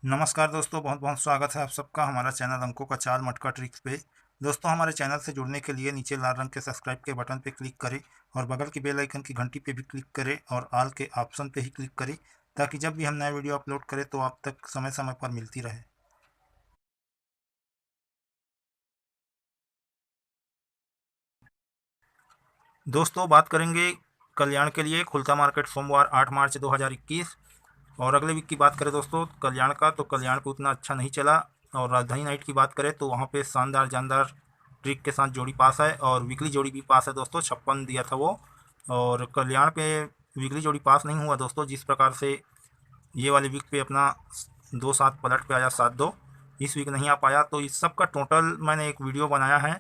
नमस्कार दोस्तों, बहुत बहुत स्वागत है आप सबका हमारा चैनल अंकों का चाल मटका ट्रिक्स पे। दोस्तों, हमारे चैनल से जुड़ने के लिए नीचे लाल रंग के सब्सक्राइब के बटन पे क्लिक करें और बगल की बेल आइकन की घंटी पे भी क्लिक करें और ऑल के ऑप्शन पे ही क्लिक करें ताकि जब भी हम नया वीडियो अपलोड करें तो आप तक समय समय पर मिलती रहे। दोस्तों, बात करेंगे कल्याण के लिए खुलता मार्केट सोमवार 8 मार्च 2021। और अगले वीक की बात करें दोस्तों कल्याण का, तो कल्याण पे उतना अच्छा नहीं चला। और राजधानी नाइट की बात करें तो वहाँ पे शानदार जानदार ट्रिक के साथ जोड़ी पास है और वीकली जोड़ी भी पास है दोस्तों, 56 दिया था वो। और कल्याण पे वीकली जोड़ी पास नहीं हुआ दोस्तों, जिस प्रकार से ये वाले वीक पे अपना 2-7 पलट पे आया, 7-2 इस वीक नहीं आ पाया। तो इस सब का टोटल मैंने एक वीडियो बनाया है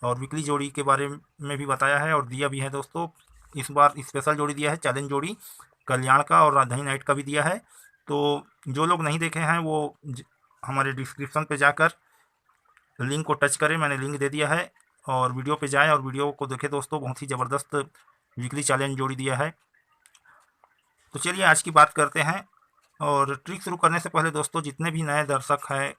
और वीकली जोड़ी के बारे में भी बताया है और दिया भी है दोस्तों। इस बार स्पेशल जोड़ी दिया है, चैलेंज जोड़ी कल्याण का और राजधानी नाइट का भी दिया है। तो जो लोग नहीं देखे हैं वो हमारे डिस्क्रिप्शन पे जाकर लिंक को टच करें, मैंने लिंक दे दिया है। और वीडियो पे जाएं और वीडियो को देखें दोस्तों, बहुत ही ज़बरदस्त वीकली चैलेंज जोड़ी दिया है। तो चलिए आज की बात करते हैं। और ट्रिक शुरू करने से पहले दोस्तों, जितने भी नए दर्शक हैं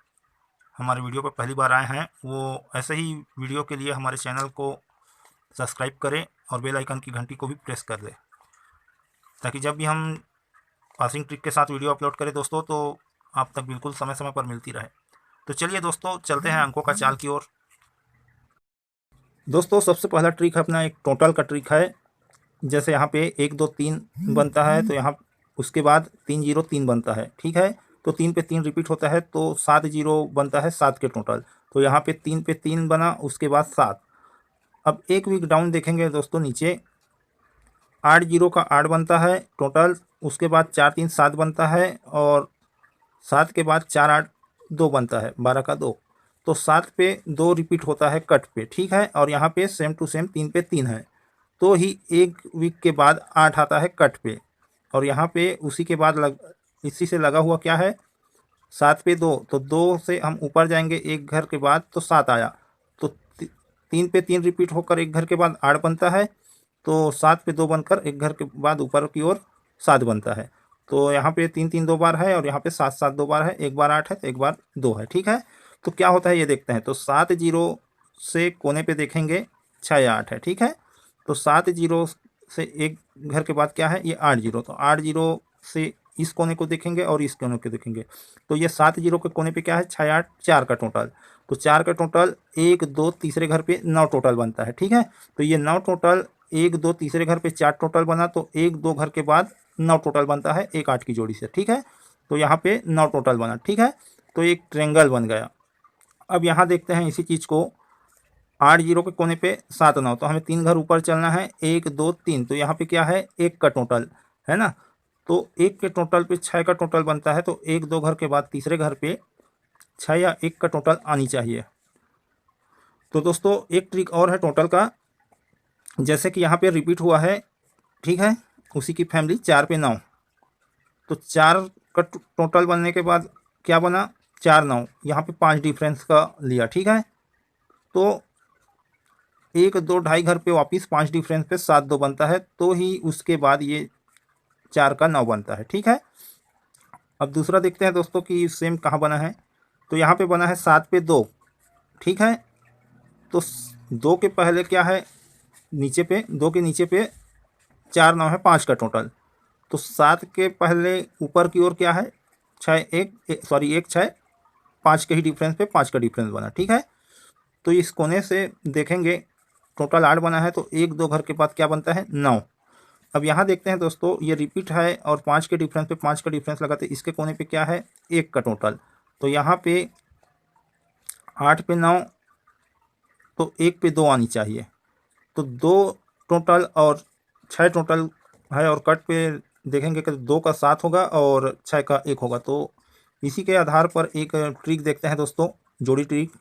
हमारे वीडियो पर पहली बार आए हैं, वो ऐसे ही वीडियो के लिए हमारे चैनल को सब्सक्राइब करें और बेल आइकन की घंटी को भी प्रेस कर दें ताकि जब भी हम पासिंग ट्रिक के साथ वीडियो अपलोड करें दोस्तों तो आप तक बिल्कुल समय समय पर मिलती रहे। तो चलिए दोस्तों, चलते हैं अंकों का चाल की ओर। दोस्तों, सबसे पहला ट्रिक अपना एक टोटल का ट्रिक है। जैसे यहाँ पे 1 2 3 बनता है तो यहाँ उसके बाद 3 0 3 बनता है, ठीक है। तो 3 पे 3 रिपीट होता है तो 7 0 बनता है 7 के टोटल। तो यहाँ पे 3 पे 3 बना, उसके बाद 7। अब एक वीक डाउन देखेंगे दोस्तों, नीचे 8 0 का 8 बनता है टोटल। उसके बाद 4 3 7 बनता है और 7 के बाद 4 8 2 बनता है, 12 का 2। तो 7 पे 2 रिपीट होता है कट पे, ठीक है। और यहाँ पे सेम टू सेम 3 पे 3 है। तो ही एक वीक के बाद 8 आता है कट पे। और यहाँ पे उसी के बाद इसी से लगा हुआ क्या है, 7 पे 2। तो 2 से हम ऊपर जाएंगे एक घर के बाद तो 7 आया। तो 3 पे 3 रिपीट होकर एक घर के बाद 8 बनता है। तो 7 पे 2 बनकर एक घर के बाद ऊपर की ओर 7 बनता है। तो यहाँ पे 3 3 2 बार है और यहाँ पे 7 7 2 बार है। एक बार 8 है तो एक बार 2 है, ठीक है। तो क्या होता है ये देखते हैं। तो 7 0 से कोने पे देखेंगे 6 8 है, ठीक है। तो 7 0 से एक घर के बाद क्या है, ये 8 0। तो 8 0 से इस कोने को देखेंगे और इस कोने को देखेंगे। तो ये 7 0 के कोने पे क्या है, 6 8 4 का टोटल। तो 4 का टोटल 1 2 तीसरे घर पे 9 टोटल बनता है, ठीक है। तो ये 9 टोटल 1 2 तीसरे घर पे 4 टोटल बना। तो 1 2 घर के बाद 9 टोटल बनता है 1 8 की जोड़ी से, ठीक है। तो यहाँ पे 9 टोटल बना, ठीक है। तो एक ट्रेंगल बन गया। अब यहाँ देखते हैं इसी चीज़ को, 8 0 के कोने पे 7 9। तो हमें 3 घर ऊपर चलना है, 1 2 3। तो यहाँ पे क्या है, 1 का टोटल है ना। तो 1 के टोटल पे 6 का टोटल बनता है। तो 1 2 घर के बाद तीसरे घर पे 6 या 1 का टोटल आनी चाहिए। तो दोस्तों एक ट्रिक और है टोटल का। जैसे कि यहाँ पे रिपीट हुआ है, ठीक है, उसी की फैमिली 4 पे 9। तो 4 का टोटल बनने के बाद क्या बना, 4 9। यहाँ पे 5 डिफरेंस का लिया, ठीक है। तो 1 2 ढाई घर पे वापिस 5 डिफरेंस पे 7 2 बनता है। तो ही उसके बाद ये 4 का 9 बनता है, ठीक है। अब दूसरा देखते हैं दोस्तों कि सेम कहाँ बना है। तो यहाँ पे बना है 7 पे 2, ठीक है। तो 2 के पहले क्या है, नीचे पे 2 के नीचे पे 4 9 है, 5 का टोटल। तो 7 के पहले ऊपर की ओर क्या है, 6 1 सॉरी 1 6 5 के ही डिफरेंस पे 5 का डिफरेंस बना, ठीक है। तो इस कोने से देखेंगे टोटल 8 बना है। तो 1 2 घर के बाद क्या बनता है, 9। अब यहाँ देखते हैं दोस्तों, ये रिपीट है और 5 के डिफरेंस पे 5 का डिफरेंस लगाते, इसके कोने पे क्या है, 1 का टोटल। तो यहाँ पे 8 पे 9। तो 1 पे 2 आनी चाहिए। तो 2 टोटल और 6 टोटल है और कट पे देखेंगे कि 2 का 7 होगा और 6 का 1 होगा। तो इसी के आधार पर एक ट्रिक देखते हैं दोस्तों, जोड़ी ट्रिक।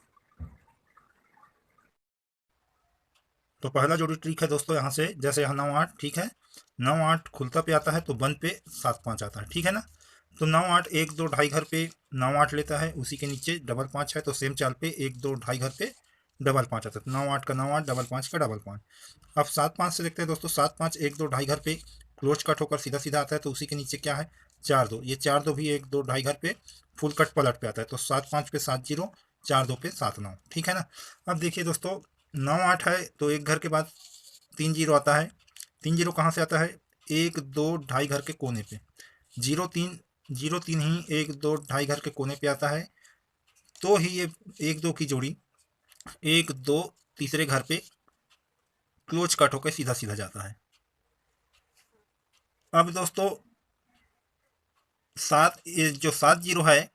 तो पहला जोड़ी ट्रिक है दोस्तों, यहाँ से जैसे यहाँ 9 8, ठीक है। 9 8 खुलता पे आता है तो बंद पे 7 5 आता है, ठीक है ना। तो 9 8 1 2 ढाई घर पे 9 8 लेता है, उसी के नीचे डबल 5 है। तो सेम चाल पे 1 2 ढाई घर पे डबल 5 आता है। तो 9 8 का 9 8, डबल 5 का डबल 5। अब 7 5 से देखते हैं दोस्तों, 7 5 1 2 ढाई घर पे क्लोज कट होकर सीधा सीधा आता है। तो उसी के नीचे क्या है, 4 2। ये 4 2 भी 1 2 ढाई घर पे फुल कट पलट पे आता है। तो 7 5 पे 7 जीरो, 4 2 पे 7 9, ठीक है ना। अब देखिए दोस्तों 9 8 है तो एक घर के बाद 3 जीरो आता है। 3 जीरो कहाँ से आता है? 1 2 ढाई घर के कोने पे 0 3 ही 1 2 ढाई घर के कोने पे आता है। तो ही ये 1 2 की जोड़ी 1 2 तीसरे घर पे क्लोज कट होकर सीधा सीधा जाता है। अब दोस्तों जो 7 जीरो है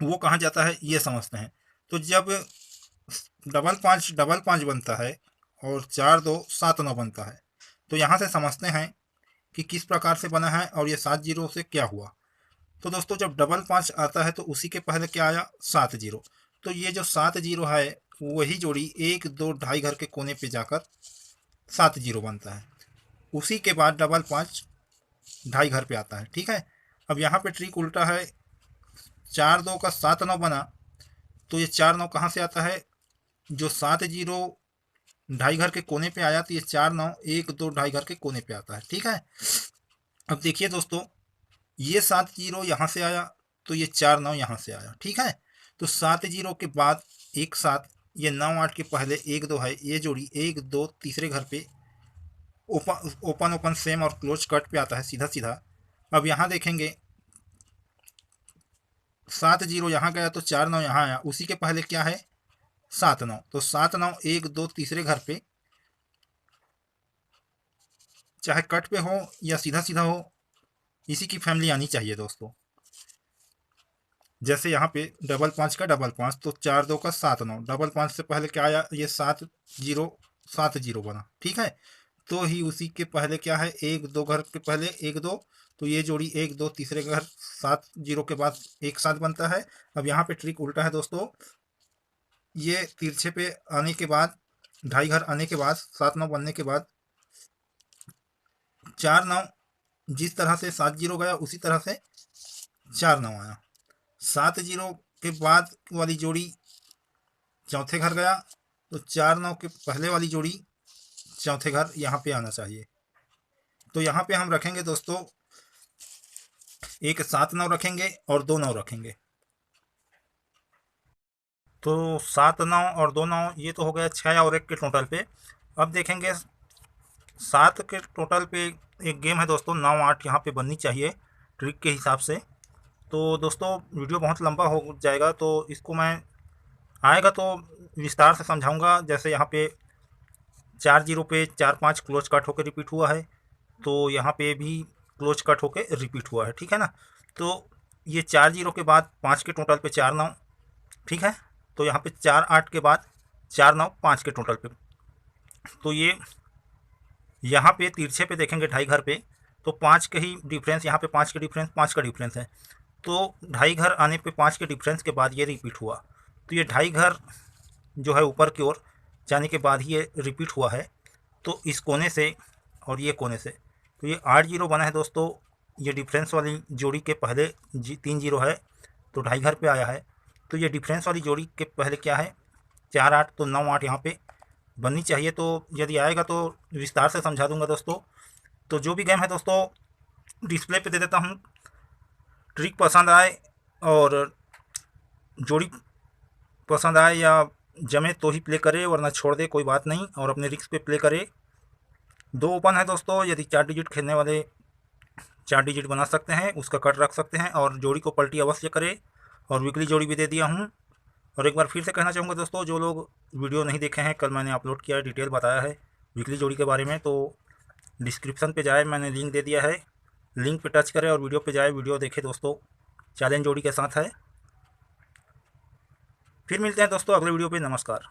वो कहाँ जाता है ये समझते हैं। तो जब डबल पाँच बनता है और 4 2 7 9 बनता है, तो यहाँ से समझते हैं कि किस प्रकार से बना है और ये 7 जीरो से क्या हुआ। तो दोस्तों जब डबल पाँच आता है तो उसी के पहले क्या आया? 7 जीरो। तो ये जो 7 जीरो है वही जोड़ी 1 2 ढाई घर के कोने पे जाकर 7 जीरो बनता है। उसी के बाद डबल पाँच ढाई घर पे आता है, ठीक है। अब यहाँ पे ट्रिक उल्टा है। 4 2 का 7 9 बना, तो ये 4 9 कहाँ से आता है? जो 7 जीरो ढाई घर के कोने पे आया तो ये 4 9 1 2 ढाई घर के कोने पे आता है, ठीक है। अब देखिए दोस्तों ये 7 जीरो यहाँ से आया तो ये 4 9 यहाँ से आया, ठीक है। तो 7 जीरो के बाद एक साथ ये 9 8 के पहले 1 2 है, ये जोड़ी 1 2 तीसरे घर पे ओपन ओपन ओपन सेम और क्लोज कट पे आता है सीधा सीधा। अब यहाँ देखेंगे 7 जीरो यहाँ गया तो 4 9 यहाँ आया, उसी के पहले क्या है? 7 9। तो 7 9 1 2 तीसरे घर पे चाहे कट पे हो या सीधा सीधा हो, इसी की फैमिली आनी चाहिए दोस्तों। जैसे यहाँ पे डबल पाँच का डबल पाँच, तो 4 2 का 7 9, डबल पाँच से पहले क्या आया? ये 7 जीरो बना, ठीक है। तो ही उसी के पहले क्या है? 1 2 घर के पहले 1 2, तो ये जोड़ी 1 2 तीसरे घर 7 जीरो के बाद एक साथ बनता है। अब यहाँ पे ट्रिक उल्टा है दोस्तों। ये तिरछे पे आने के बाद ढाई घर आने के बाद 7 9 बनने के बाद 4 9 जिस तरह से 7 जीरो गया उसी तरह से 4 9 आया। 7 जीरो के बाद वाली जोड़ी चौथे घर गया तो 4 9 के पहले वाली जोड़ी चौथे घर यहाँ पे आना चाहिए। तो यहाँ पे हम रखेंगे दोस्तों एक 7 9 रखेंगे और 2 9 रखेंगे। तो 7 9 और 2 9 ये तो हो गया 6 और 1 के टोटल पे। अब देखेंगे 7 के टोटल पे एक गेम है दोस्तों 9 8 यहाँ पे बननी चाहिए ट्रिक के हिसाब से। तो दोस्तों वीडियो बहुत लंबा हो जाएगा तो इसको मैं आएगा तो विस्तार से समझाऊंगा। जैसे यहाँ पे 4 जीरो पे 4 5 क्लोज कट होकर रिपीट हुआ है, तो यहाँ पे भी क्लोज कट होकर रिपीट हुआ है, ठीक है ना। तो ये 4 जीरो के बाद 5 के टोटल पे 4 9, ठीक है। तो यहाँ पे 4 8 के बाद 4 9 5 के टोटल पे, तो ये यहाँ पे तिरछे पे देखेंगे ढाई घर पे तो 5 के ही डिफरेंस, यहाँ पे 5 के डिफरेंस 5 का डिफरेंस है। तो ढाई घर आने पे 5 के डिफरेंस के बाद ये रिपीट हुआ। तो ये ढाई घर जो है ऊपर की ओर जाने के बाद ही ये रिपीट हुआ है। तो इस कोने से और ये कोने से तो ये 8 जीरो बना है दोस्तों। ये डिफरेंस वाली जोड़ी के पहले 3 जीरो है तो ढाई घर पे आया है। तो ये डिफरेंस वाली जोड़ी के पहले क्या है? 4 8, तो 9 8 यहाँ पे बननी चाहिए। तो यदि आएगा तो विस्तार से समझा दूंगा दोस्तों। तो जो भी गेम है दोस्तों डिस्प्ले पे दे देता हूँ। ट्रिक पसंद आए और जोड़ी पसंद आए या जमे तो ही प्ले करे, वरना छोड़ दे कोई बात नहीं और अपने रिस्क पे प्ले करे। 2 ओपन है दोस्तों, यदि 4 डिजिट खेलने वाले 4 डिजिट बना सकते हैं, उसका कट रख सकते हैं और जोड़ी को पलटी अवश्य करे। और वीकली जोड़ी भी दे दिया हूँ। और एक बार फिर से कहना चाहूँगा दोस्तों, जो लोग वीडियो नहीं देखे हैं, कल मैंने अपलोड किया है, डिटेल बताया है वीकली जोड़ी के बारे में, तो डिस्क्रिप्शन पे जाए, मैंने लिंक दे दिया है, लिंक पे टच करें और वीडियो पे जाए, वीडियो देखे दोस्तों। चैलेंज जोड़ी के साथ है। फिर मिलते हैं दोस्तों अगले वीडियो पे। नमस्कार।